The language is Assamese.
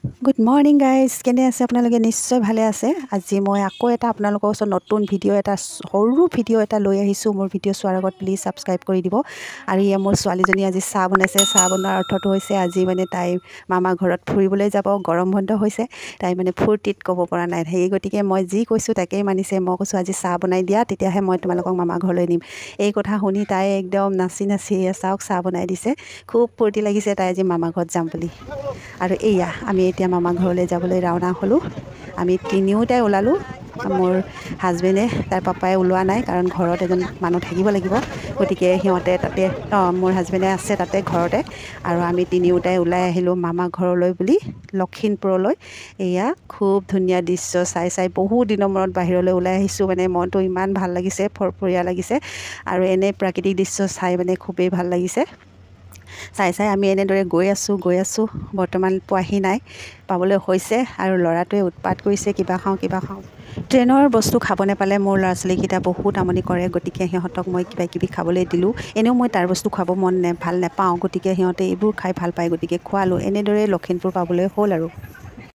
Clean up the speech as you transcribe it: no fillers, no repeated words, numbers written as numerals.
গুড মৰ্ণিং গাইজ, কেনে আছে আপোনালোকে? নিশ্চয় ভালে আছে। আজি মই আকৌ এটা আপোনালোকৰ ওচৰত নতুন সৰু ভিডিঅ' এটা লৈ আহিছোঁ। মোৰ ভিডিঅ' চোৱাৰ আগত প্লিজ ছাবস্ক্ৰাইব কৰি দিব। আৰু মোৰ ছোৱালীজনী আজি চাহ বনাইছে। চাহ বনোৱাৰ অৰ্থটো হৈছে আজি তাই মামা ঘৰত ফুৰিবলৈ যাব। গৰম বন্ধ হৈছে, তাই ফূৰ্তিত ক'ব পৰা নাই। সেই গতিকে মই যি কৈছোঁ তাকেই মানিছে। মই কৈছোঁ আজি চাহ বনাই দিয়া, তেতিয়াহে মই তোমালোকক মামা ঘৰলৈ নিম। এই কথা শুনি তাই একদম নাচি চাওক চাহ বনাই দিছে। খুব ফূৰ্তি লাগিছে তাই আজি মামা ঘৰত যাম বুলি। আৰু এয়া আমি এতিয়া মামা ঘৰলৈ যাবলৈ ৰাওনা হ'লোঁ। আমি তিনিওটাই ওলালোঁ। মোৰ হাজবেণ্ডে, তাৰ পাপাই ওলোৱা নাই, কাৰণ ঘৰত এজন মানুহ থাকিব লাগিব। গতিকে সিহঁতে তাতে মোৰ হাজবেণ্ডে আছে তাতে ঘৰতে। আৰু আমি তিনিওটাই ওলাই আহিলোঁ মামা ঘৰলৈ বুলি, লখিমপুৰলৈ। এয়া খুব ধুনীয়া দৃশ্য চাই বহুত দিনৰ মূৰত বাহিৰলৈ ওলাই আহিছোঁ। মনটো ইমান ভাল লাগিছে, ফৰফৰীয়া লাগিছে। আৰু এনে প্ৰাকৃতিক দৃশ্য চাই খুবেই ভাল লাগিছে। চাই আমি এনেদৰে গৈ আছোঁ। বৰ্তমান পোৱাহি নাই, পাবলৈ হৈছে। আৰু ল'ৰাটোৱে উৎপাত কৰিছে, কিবা খাওঁ। ট্ৰেইনৰ বস্তু খাব নাপালে মোৰ ল'ৰা ছোৱালীকেইটা বহুত আমনি কৰে। গতিকে সিহঁতক মই কিবাকিবি খাবলৈ দিলোঁ। এনেও মই তাৰ বস্তু খাব ভাল নাপাওঁ। গতিকে সিহঁতে এইবোৰ খাই ভাল পায়, গতিকে খোৱালোঁ। এনেদৰে লখিমপুৰ পাবলৈ হ'ল আৰু।